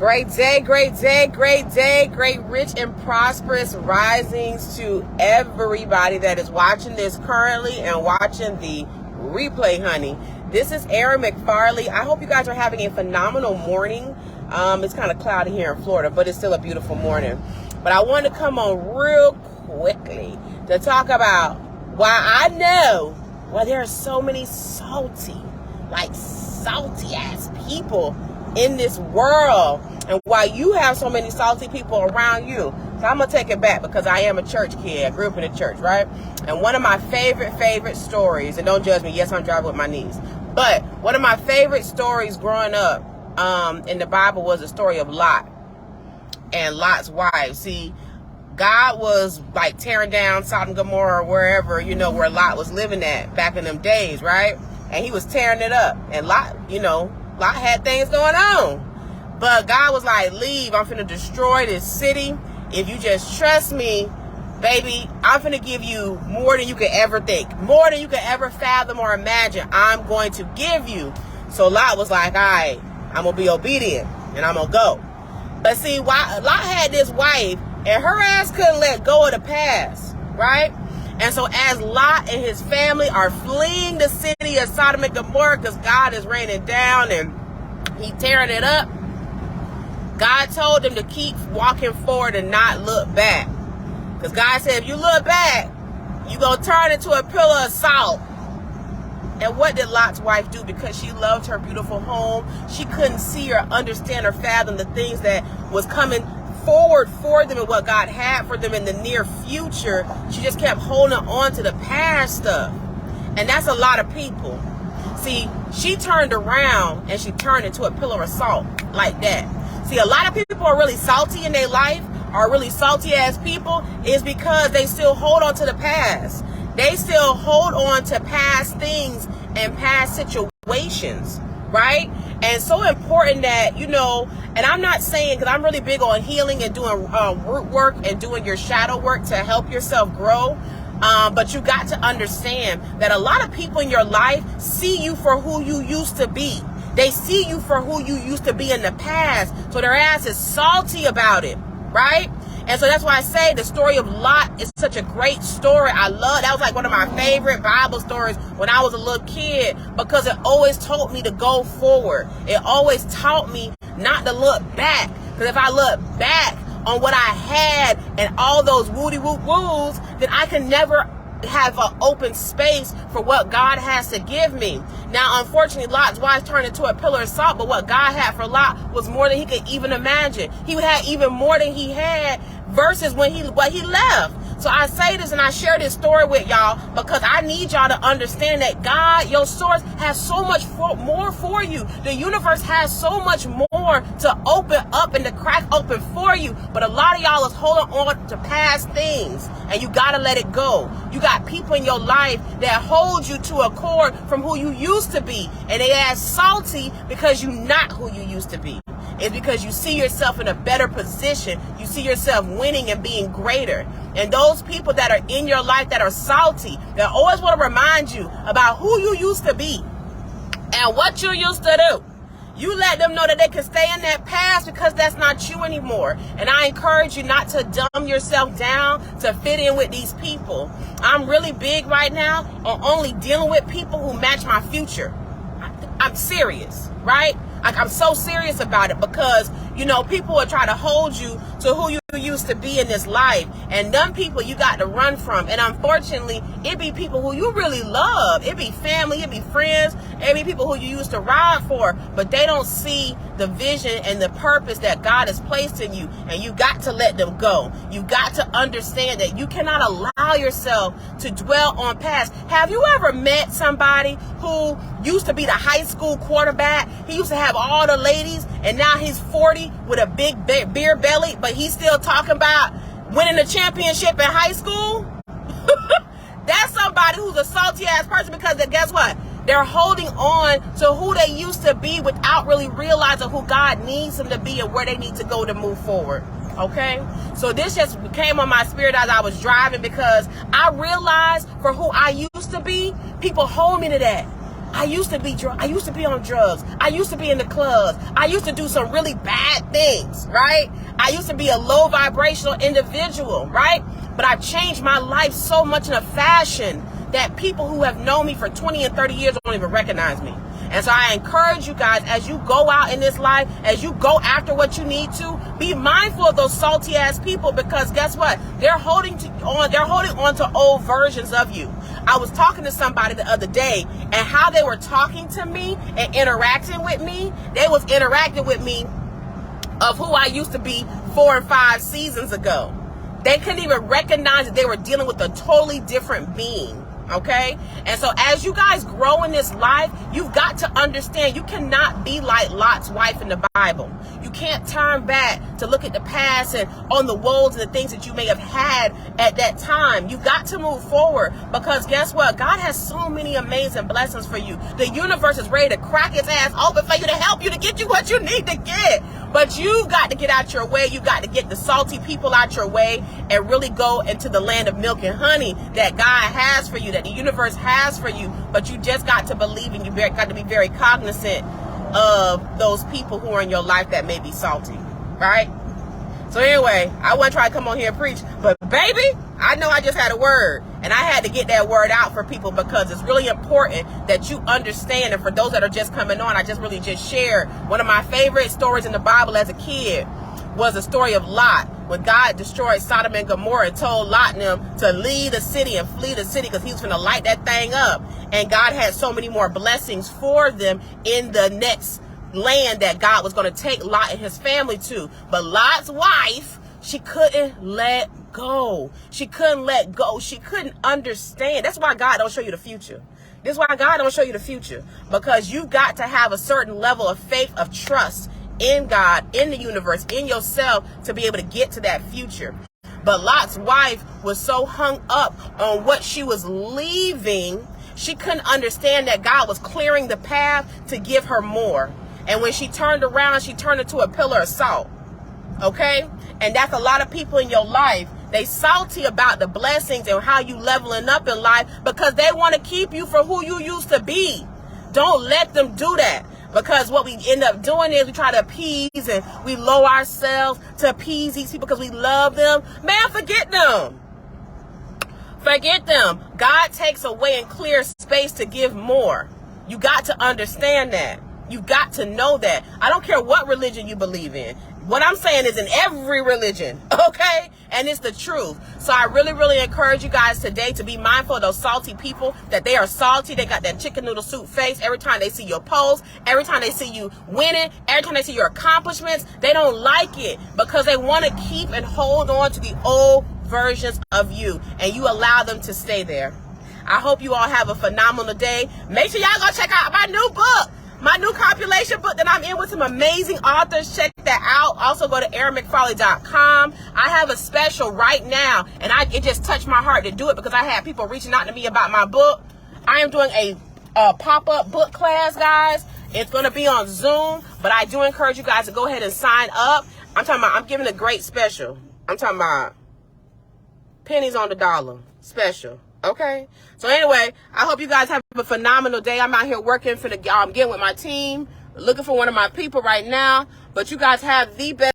Great day, great day, great day, great rich and prosperous risings to everybody that is watching this currently and watching the replay, honey. This is Erin McFarley. I hope you guys are having a phenomenal morning. It's kind of cloudy here in Florida, but it's still a beautiful morning. But I want to come on real quickly to talk about why I know why there are so many salty ass people in this world, and why you have so many salty people around you. So I'm gonna take it back because I am a church kid. I grew up in a church, right? And one of my favorite stories, and don't judge me, yes, I'm driving with my knees, but one of my favorite stories growing up in the Bible was the story of Lot and Lot's wife. See, God was like tearing down Sodom and Gomorrah, or wherever, where Lot was living at back in them days, right? And he was tearing it up, and Lot had things going on. But God was like, leave, I'm finna destroy this city. If you just trust me, baby, I'm finna give you more than you could ever think, more than you could ever fathom or imagine. I'm going to give you. So Lot was like, all right, I'm gonna be obedient and I'm gonna go. But see, Lot had this wife, and her ass couldn't let go of the past, right? And so as Lot and his family are fleeing the city of Sodom and Gomorrah because God is raining down and he tearing it up, God told them to keep walking forward and not look back. Because God said, if you look back, you're going to turn into a pillar of salt. And what did Lot's wife do? Because she loved her beautiful home, she couldn't see or understand or fathom the things that was coming forward for them and what God had for them in the near future. She just kept holding on to the past stuff. And that's a lot of people. See, she turned around and she turned into a pillar of salt like that. See, a lot of people are really salty in their life, are really salty as people, is because they still hold on to the past. They still hold on to past things and past situations, right? And so important that, and I'm not saying, because I'm really big on healing and doing root work and doing your shadow work to help yourself grow. But you got to understand that a lot of people in your life see you for who you used to be. They see you for who you used to be in the past. So their ass is salty about it, right? And so that's why I say the story of Lot is such a great story. I love, that was like one of my favorite Bible stories when I was a little kid, because it always taught me to go forward. It always taught me not to look back. Because if I look back on what I had and all those woody whoop woos, then I can never have an open space for what God has to give me. Now, unfortunately, Lot's wife turned into a pillar of salt, but what God had for Lot was more than he could even imagine. He had even more than he had versus what he left. So I say this and I share this story with y'all because I need y'all to understand that God, your source, has so much more for you. The universe has so much more to open up and to crack open for you. But a lot of y'all is holding on to past things, and you got to let it go. You got people in your life that hold you to a cord from who you used to be, and they ass salty because you're not who you used to be. It's because you see yourself in a better position. You see yourself winning and being greater. And those people that are in your life that are salty, that always want to remind you about who you used to be and what you used to do, you let them know that they can stay in that past because that's not you anymore. And I encourage you not to dumb yourself down to fit in with these people. I'm really big right now on only dealing with people who match my future. I'm serious, right? Like, I'm so serious about it because, people will try to hold you to who you used to be in this life. And them people you got to run from. And unfortunately, it be people who you really love. It be family, it be friends, it be people who you used to ride for. But they don't see the vision and the purpose that God has placed in you. And you got to let them go. You got to understand that you cannot allow yourself to dwell on past. Have you ever met somebody who used to be the high school quarterback? He used to have all the ladies, and now he's 40 with a big beer belly, but he's still talking about winning the championship in high school? That's somebody who's a salty ass person, because guess what? They're holding on to who they used to be without really realizing who God needs them to be and where they need to go to move forward. Okay? So this just came on my spirit as I was driving, because I realized for who I used to be, people hold me to that. I used to be on drugs. I used to be in the clubs. I used to do some really bad things, right? I used to be a low vibrational individual, right? But I've changed my life so much in a fashion that people who have known me for 20 and 30 years don't even recognize me. And so I encourage you guys, as you go out in this life, as you go after what you need to, be mindful of those salty ass people, because guess what? They're holding on to old versions of you. I was talking to somebody the other day, and how they were talking to me and interacting with me, they was interacting with me of who I used to be 4 and 5 seasons ago. They couldn't even recognize that they were dealing with a totally different being. Okay? And so as you guys grow in this life, you've got to understand you cannot be like Lot's wife in the Bible. You can't turn back to look at the past and on the woes and the things that you may have had at that time. You've got to move forward, because guess what? God has so many amazing blessings for you. The universe is ready to crack its ass open for you, to help you, to get you what you need to get. But you've got to get out your way. You've got to get the salty people out your way and really go into the land of milk and honey that God has for you, that the universe has for you. But you just got to believe, and you got to be very cognizant of those people who are in your life that may be salty, right? So anyway, I wasn't trying to come on here and preach, but baby, I know I just had a word, and I had to get that word out for people, because it's really important that you understand. And for those that are just coming on, I just shared one of my favorite stories in the Bible as a kid was the story of Lot, when God destroyed Sodom and Gomorrah and told Lot and them to leave the city and flee the city, because he was going to light that thing up. And God had so many more blessings for them in the next land that God was going to take Lot and his family to. But Lot's wife, she couldn't let go. She couldn't let go. She couldn't understand. That's why God don't show you the future. This is why God don't show you the future, because you've got to have a certain level of faith, of trust in God, in the universe, in yourself, to be able to get to that future. But Lot's wife was so hung up on what she was leaving, she couldn't understand that God was clearing the path to give her more. And when she turned around, she turned into a pillar of salt. Okay? And that's a lot of people in your life. They salty about the blessings and how you leveling up in life, because they want to keep you for who you used to be. Don't let them do that. Because what we end up doing is we try to appease, and we lower ourselves to appease these people because we love them. Man, forget them. Forget them. God takes away and clears space to give more. You got to understand that. You got to know that. I don't care what religion you believe in. What I'm saying is in every religion, okay? And it's the truth. So I really, really encourage you guys today to be mindful of those salty people, that they are salty. They got that chicken noodle soup face every time they see your post, every time they see you winning, every time they see your accomplishments. They don't like it because they want to keep and hold on to the old versions of you, and you allow them to stay there. I hope you all have a phenomenal day. Make sure y'all go check out my new book. My new compilation book that I'm in with some amazing authors. Check that out. Also go to erinmcfarley.com. I have a special right now, and it just touched my heart to do it because I had people reaching out to me about my book. I am doing a pop-up book class, guys. It's going to be on Zoom, but I do encourage you guys to go ahead and sign up. I'm giving a great special. I'm talking about pennies on the dollar special. Okay, so anyway, I hope you guys have a phenomenal day. I'm out here working for getting with my team, looking for one of my people right now. But you guys have the best